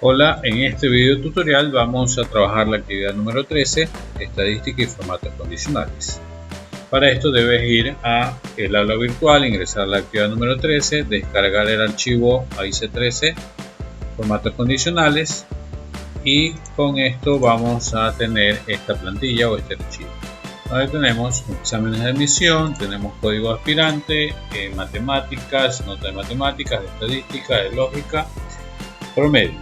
Hola, en este video tutorial vamos a trabajar la actividad número 13, estadística y formatos condicionales. Para esto debes ir a el aula virtual, ingresar a la actividad número 13, descargar el archivo AIC13, formatos condicionales, y con esto vamos a tener esta plantilla o este archivo. Ahora tenemos exámenes de admisión, tenemos código aspirante, matemáticas, nota de matemáticas, de estadística, de lógica, promedio.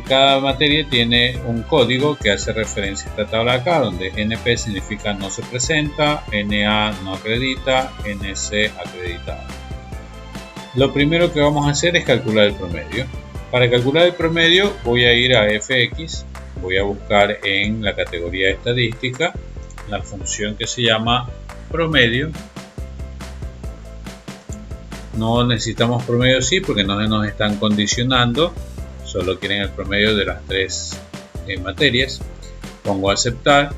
Cada materia tiene un código que hace referencia a esta tabla acá, donde NP significa no se presenta, NA no acredita, NC acreditado. Lo primero que vamos a hacer es calcular el promedio. Para calcular el promedio voy a ir a FX, voy a buscar en la categoría estadística la función que se llama promedio. No necesitamos promedio sí porque no nos están condicionando, solo quieren el promedio de las tres materias. Pongo aceptar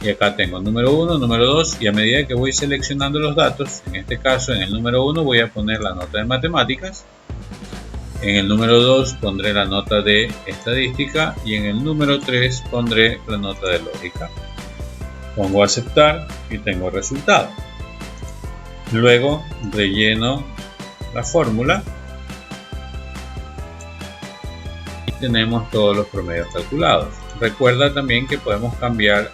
y acá tengo número 1, número 2, y a medida que voy seleccionando los datos, en este caso en el número 1 voy a poner la nota de matemáticas, en el número 2 pondré la nota de estadística y en el número 3 pondré la nota de lógica. Pongo aceptar y tengo el resultado. Luego relleno la fórmula y tenemos todos los promedios calculados. Recuerda también que podemos cambiar,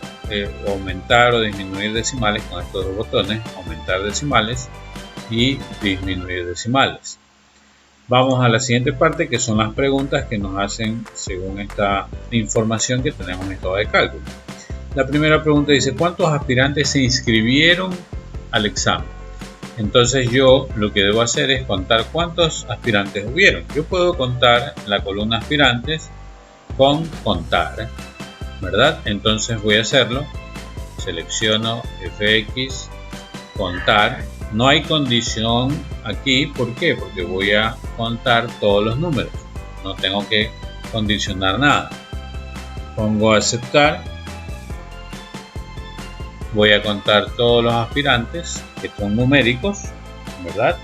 aumentar o disminuir decimales con estos dos botones, aumentar decimales y disminuir decimales. Vamos a la siguiente parte, que son las preguntas que nos hacen según esta información que tenemos en esta hoja de cálculo. La primera pregunta dice: ¿cuántos aspirantes se inscribieron al examen? Entonces yo lo que debo hacer es contar cuántos aspirantes hubieron. Yo puedo contar la columna aspirantes con contar, ¿verdad? Entonces voy a hacerlo. Selecciono FX, contar. No hay condición aquí. ¿Por qué? Porque voy a contar todos los números. No tengo que condicionar nada. Pongo aceptar. Voy a contar todos los aspirantes que son numéricos, ¿verdad?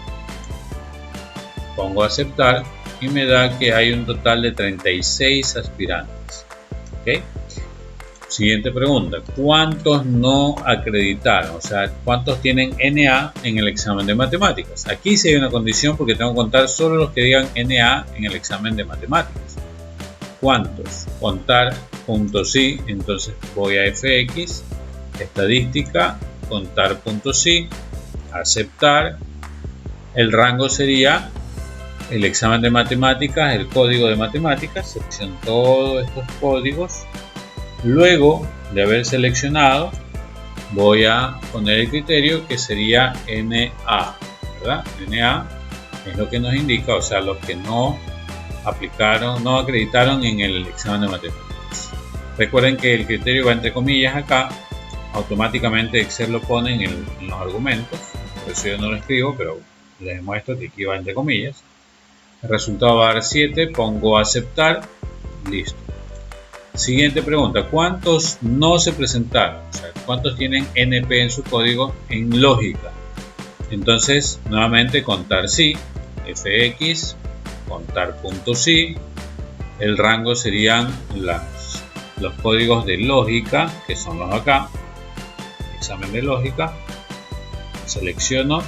Pongo aceptar y me da que hay un total de 36 aspirantes. ¿Okay? Siguiente pregunta: ¿cuántos no acreditaron? O sea, ¿cuántos tienen NA en el examen de matemáticas? Aquí sí hay una condición porque tengo que contar solo los que digan NA en el examen de matemáticas. ¿Cuántos? Contar punto sí. Entonces voy a FX, estadística, contar punto sí, aceptar. El rango sería el examen de matemáticas, el código de matemáticas. Selecciono todos estos códigos. Luego de haber seleccionado, voy a poner el criterio que sería NA, ¿verdad? NA es lo que nos indica, o sea, los que no aplicaron, no acreditaron en el examen de matemáticas. Recuerden que el criterio va entre comillas acá. Automáticamente Excel lo pone en los argumentos, por eso yo no lo escribo, pero les demuestro que aquí va entre comillas. El resultado va a dar 7, pongo aceptar, listo. Siguiente pregunta: ¿cuántos no se presentaron? O sea, ¿cuántos tienen NP en su código en lógica? Entonces, nuevamente contar sí, FX, contar punto sí. El rango serían los códigos de lógica, que son los acá. Examen de lógica, selecciono,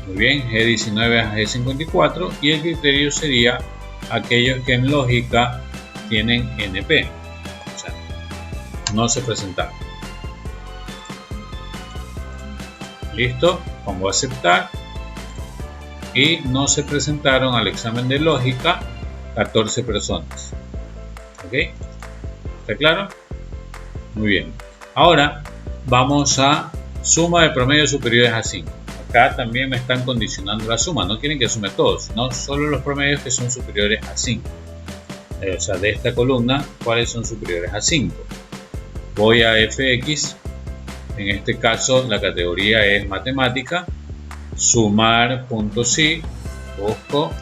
muy bien, G19 a G54, y el criterio sería aquellos que en lógica tienen NP, o sea, no se presentaron. Listo, pongo aceptar y no se presentaron al examen de lógica 14 personas. ¿Ok? ¿Está claro? Muy bien. Ahora vamos a suma de promedios superiores a 5. Acá también me están condicionando la suma. No quieren que sume todos, sino solo los promedios que son superiores a 5. O sea, de esta columna, ¿cuáles son superiores a 5? Voy a FX. En este caso, la categoría es matemática. Sumar punto sí. Busco.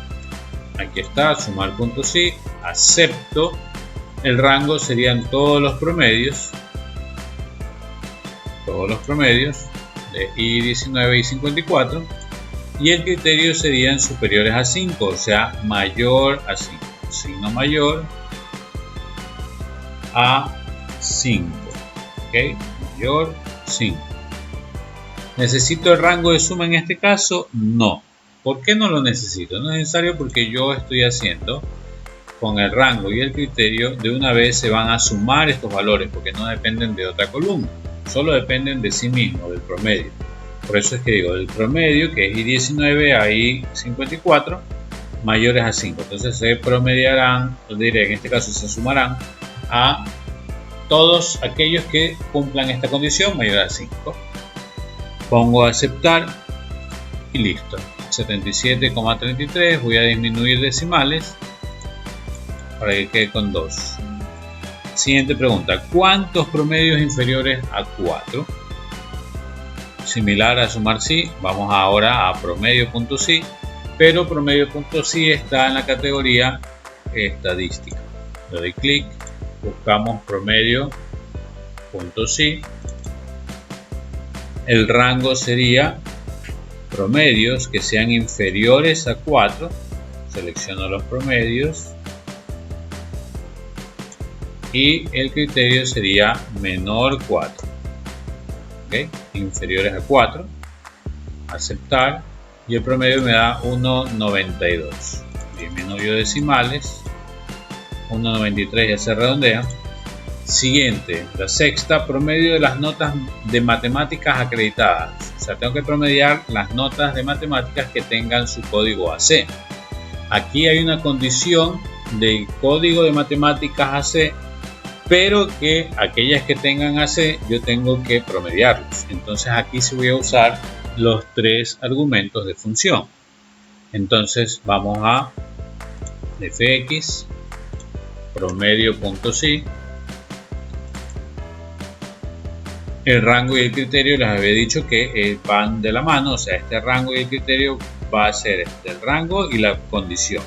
Aquí está, sumar punto sí. Acepto. El rango serían todos los promedios de I19 y 54, y el criterio serían superiores a 5, o sea, mayor a 5. signo mayor a 5. ¿Ok? Mayor 5. ¿Necesito el rango de suma en este caso? No. ¿Por qué no lo necesito? No es necesario porque yo estoy haciendo con el rango y el criterio, de una vez se van a sumar estos valores porque no dependen de otra columna, solo dependen de sí mismo, del promedio. Por eso es que digo, el promedio, que es I19 a I54, mayores a 5. Entonces se promediarán, diré, en este caso se sumarán a todos aquellos que cumplan esta condición mayor a 5. Pongo a aceptar y listo. 77,33, voy a disminuir decimales para que quede con 2. Siguiente pregunta, ¿cuántos promedios inferiores a 4? Similar a sumar sí, vamos ahora a promedio.sí, pero promedio.sí está en la categoría estadística. Le doy clic, buscamos promedio.sí, el rango sería promedios que sean inferiores a 4, selecciono los promedios y el criterio sería menor 4. ¿Okay? Inferiores a 4, aceptar, y el promedio me da 1,92. Disminuyo decimales, 1,93 ya se redondea. Siguiente, la sexta, promedio de las notas de matemáticas acreditadas. O sea, tengo que promediar las notas de matemáticas que tengan su código AC. Aquí hay una condición de código de matemáticas AC, pero que aquellas que tengan AC yo tengo que promediarlos. Entonces aquí sí voy a usar los 3 argumentos de función. Entonces vamos a fx promedio.sí. El rango y el criterio les había dicho que van de la mano, o sea, este rango y el criterio va a ser el rango y la condición.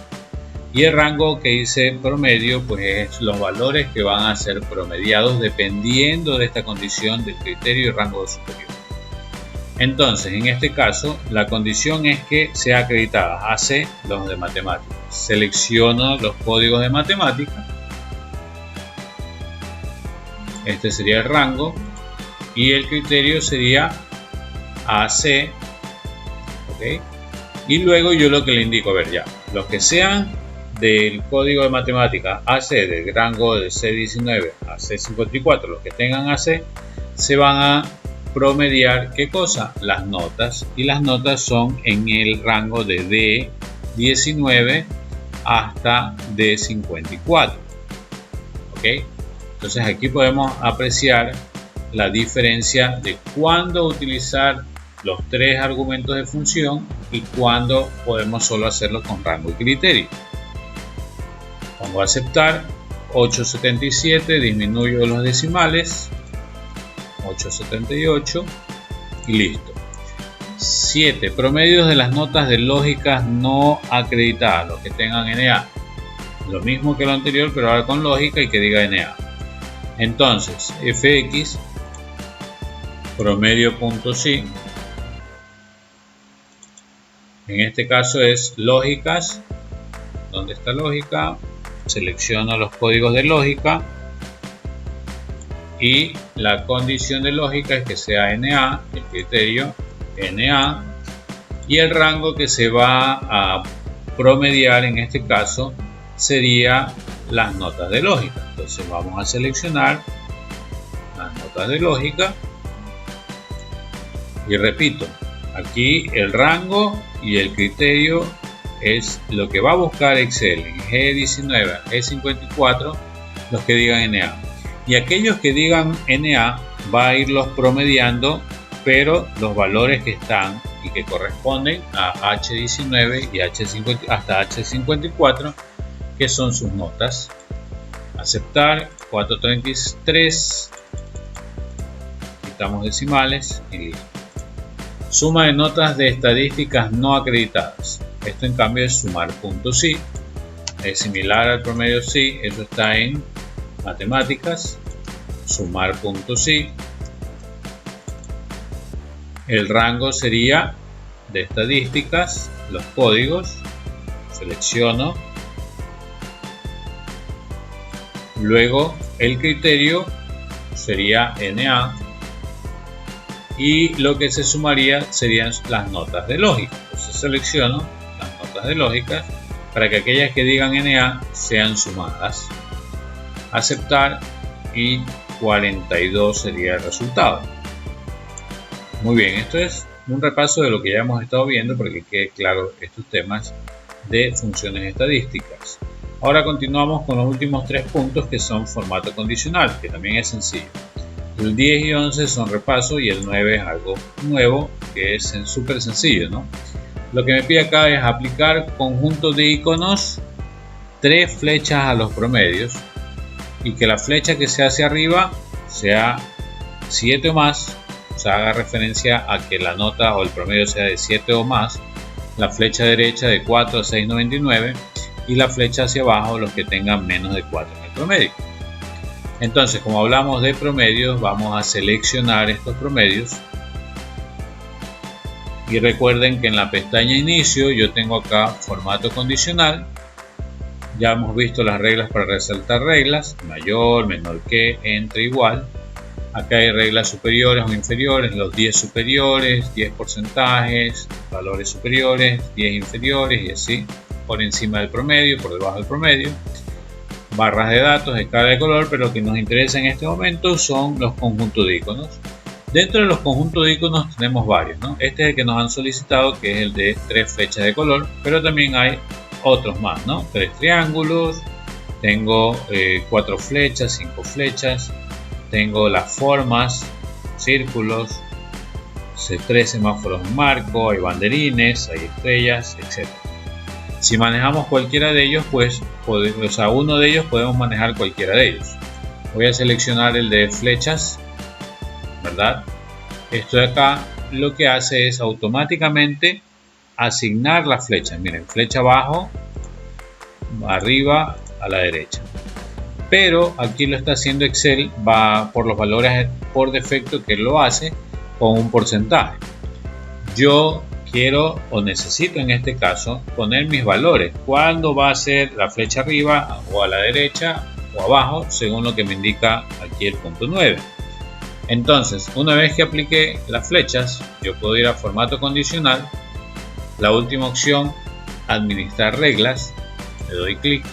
Y el rango que dice promedio, pues es los valores que van a ser promediados dependiendo de esta condición del criterio y rango superior. Entonces, en este caso, la condición es que sea acreditada AC los de matemáticas. Selecciono los códigos de matemáticas. Este sería el rango. Y el criterio sería AC. ¿Ok? Y luego yo lo que le indico, a ver ya, los que sean del código de matemáticas AC, del rango de C19 a C54, los que tengan AC, se van a promediar, ¿qué cosa? Las notas, y las notas son en el rango de D19 hasta D54. ¿Ok? Entonces aquí podemos apreciar la diferencia de cuándo utilizar los 3 argumentos de función y cuándo podemos solo hacerlo con rango y criterio. Pongo a aceptar, 8,77, disminuyo los decimales, 8,78 y listo. 7. Promedios de las notas de lógicas no acreditadas, los que tengan NA. Lo mismo que lo anterior, pero ahora con lógica y que diga NA. Entonces, fx promedio.sí, en este caso es lógicas. ¿Dónde está lógica? Selecciono los códigos de lógica y la condición de lógica es que sea NA, el criterio NA, y el rango que se va a promediar en este caso sería las notas de lógica. Entonces vamos a seleccionar las notas de lógica y repito, aquí el rango y el criterio es lo que va a buscar Excel en G19, G54, los que digan NA. Y aquellos que digan NA va a irlos promediando, pero los valores que están y que corresponden a H19 y H50 hasta H54, que son sus notas. Aceptar, 433, quitamos decimales y listo. Suma de notas de estadísticas no acreditadas. Esto en cambio es sumar.sí. Es similar al promedio sí, eso está en matemáticas. Sumar.sí. El rango sería de estadísticas, los códigos. Selecciono Luego el criterio sería NA y lo que se sumaría serían las notas de lógica. Entonces selecciono las notas de lógica para que aquellas que digan NA sean sumadas. Aceptar y 42 sería el resultado. Muy bien, esto es un repaso de lo que ya hemos estado viendo para que quede claro estos temas de funciones estadísticas. Ahora continuamos con los últimos 3 puntos que son formato condicional, que también es sencillo. El 10 y 11 son repaso y el 9 es algo nuevo que es súper sencillo, ¿no? Lo que me pide acá es aplicar conjunto de iconos 3 flechas a los promedios y que la flecha que sea hacia arriba sea 7 o más, o sea, haga referencia a que la nota o el promedio sea de 7 o más, la flecha derecha de 4 a 6,99 y la flecha hacia abajo los que tengan menos de 4 en el promedio. Entonces, como hablamos de promedios, vamos a seleccionar estos promedios y recuerden que en la pestaña inicio yo tengo acá formato condicional. Ya hemos visto las reglas para resaltar reglas: mayor, menor que, entre, igual. Acá hay reglas superiores o inferiores, los 10 superiores, 10 porcentajes, valores superiores, 10 inferiores y así, por encima del promedio, por debajo del promedio. Barras de datos, escala de color, pero lo que nos interesa en este momento son los conjuntos de iconos. Dentro de los conjuntos de iconos tenemos varios, ¿no? Este es el que nos han solicitado, que es el de 3 flechas de color, pero también hay otros más, ¿no? 3 triángulos, tengo 4 flechas, 5 flechas, tengo las formas, círculos, 3 semáforos en marco, hay banderines, hay estrellas, etc. Si manejamos cualquiera de ellos, pues uno de ellos podemos manejar cualquiera de ellos. Voy a seleccionar el de flechas, ¿verdad? Esto de acá lo que hace es automáticamente asignar las flechas. Miren, flecha abajo, arriba, a la derecha. Pero aquí lo está haciendo Excel, va por los valores por defecto que lo hace con un porcentaje. Yo quiero o necesito en este caso poner mis valores. ¿Cuándo va a ser la flecha arriba o a la derecha o abajo? Según lo que me indica aquí el punto 9. Entonces, una vez que apliqué las flechas, yo puedo ir a formato condicional. La última opción, administrar reglas. Le doy clic.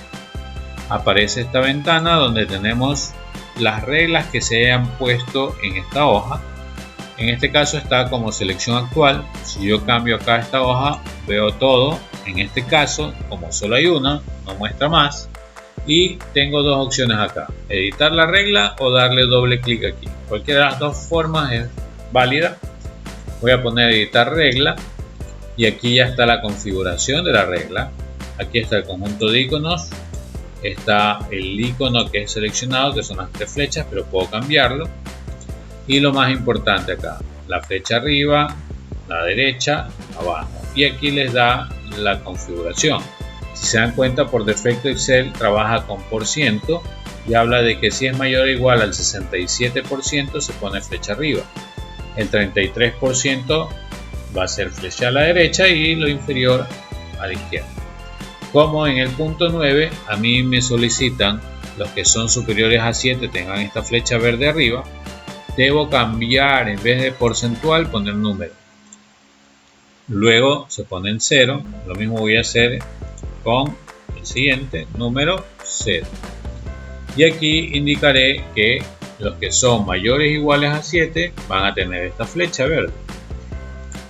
Aparece esta ventana donde tenemos las reglas que se hayan puesto en esta hoja. En este caso está como selección actual. Si yo cambio acá esta hoja, veo todo. En este caso, como solo hay una, no muestra más. Y tengo dos opciones acá: editar la regla o darle doble clic aquí. Cualquiera de las dos formas es válida. Voy a poner editar regla y aquí ya está la configuración de la regla. Aquí está el conjunto de iconos. Está el icono que es seleccionado, que son las 3 flechas, pero puedo cambiarlo. Y lo más importante acá, la flecha arriba, la derecha, abajo. Y aquí les da la configuración. Si se dan cuenta, por defecto Excel trabaja con % y habla de que si es mayor o igual al 67% se pone flecha arriba. El 33% va a ser flecha a la derecha y lo inferior a la izquierda. Como en el punto 9 a mí me solicitan los que son superiores a 7 tengan esta flecha verde arriba, debo cambiar, en vez de porcentual, poner número. Luego se pone en 0. Lo mismo voy a hacer con el siguiente, número 0. Y aquí indicaré que los que son mayores o iguales a 7 van a tener esta flecha verde.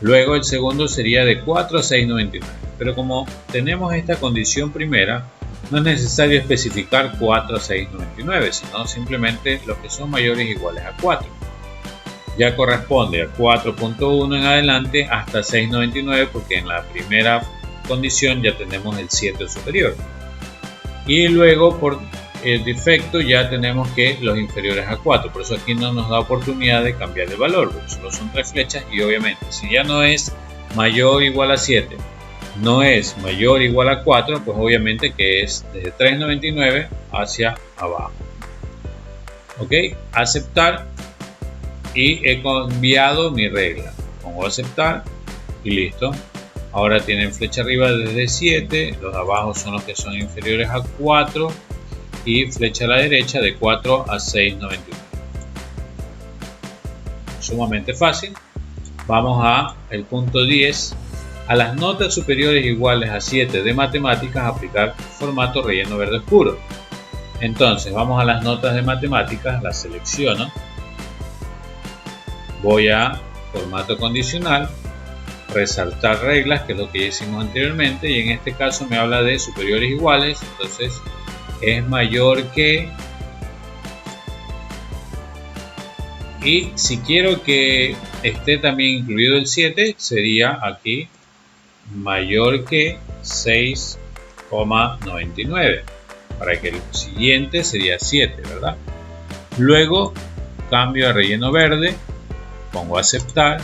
Luego el segundo sería de 4 a 6,99. Pero como tenemos esta condición primera, no es necesario especificar 4 a 6,99, sino simplemente los que son mayores o iguales a 4. Ya corresponde a 4.1 en adelante hasta 6,99, porque en la primera condición ya tenemos el 7 superior. Y luego por el defecto ya tenemos que los inferiores a 4, por eso aquí no nos da oportunidad de cambiar el valor, porque solo son 3 flechas. Y obviamente si ya no es mayor o igual a 7, no es mayor o igual a 4, pues obviamente que es desde 3,99 hacia abajo. Ok, aceptar y he cambiado mi regla. Pongo aceptar y listo. Ahora tienen flecha arriba desde 7, los de abajo son los que son inferiores a 4 y flecha a la derecha de 4 a 6,91. Sumamente fácil. Vamos al punto 10. A las notas superiores iguales a 7 de matemáticas aplicar formato relleno verde oscuro. Entonces vamos a las notas de matemáticas, las selecciono, voy a formato condicional, resaltar reglas, que es lo que ya hicimos anteriormente, y en este caso me habla de superiores iguales, entonces es mayor que, y si quiero que esté también incluido el 7, sería aquí mayor que 6,99, para que el siguiente sería 7, ¿verdad? Luego cambio a relleno verde, pongo aceptar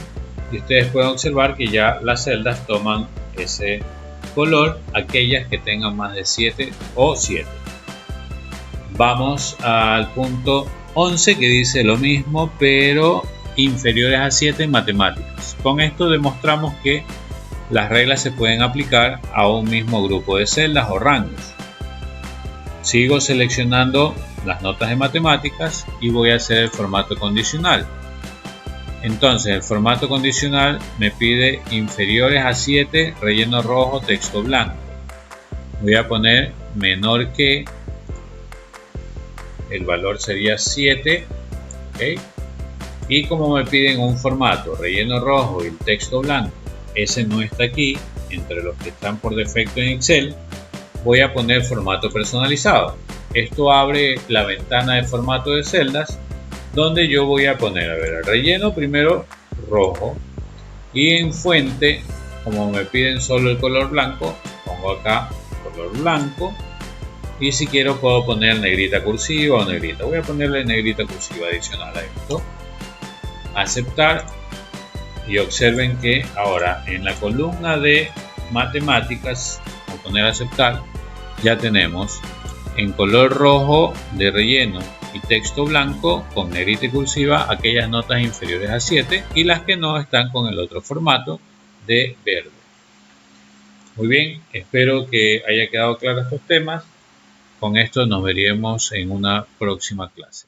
y ustedes pueden observar que ya las celdas toman ese color, aquellas que tengan más de 7 o 7. Vamos al punto 11 que dice lo mismo pero inferiores a 7 en matemáticas. Con esto demostramos que las reglas se pueden aplicar a un mismo grupo de celdas o rangos. Sigo seleccionando las notas de matemáticas y voy a hacer el formato condicional. Entonces el formato condicional me pide inferiores a 7, relleno rojo, texto blanco. Voy a poner menor que, el valor sería 7, ¿okay? Y como me piden un formato relleno rojo y el texto blanco, ese no está aquí, entre los que están por defecto en Excel, voy a poner formato personalizado. Esto abre la ventana de formato de celdas, donde yo voy a poner, el relleno primero rojo, y en fuente, como me piden solo el color blanco, pongo acá color blanco, y si quiero puedo poner negrita cursiva o negrita. Voy a ponerle negrita cursiva adicional a esto, aceptar, y observen que ahora en la columna de matemáticas, al poner aceptar, ya tenemos en color rojo de relleno y texto blanco con negrita y cursiva aquellas notas inferiores a 7 y las que no están con el otro formato de verde. Muy bien, espero que haya quedado claro estos temas. Con esto nos veremos en una próxima clase.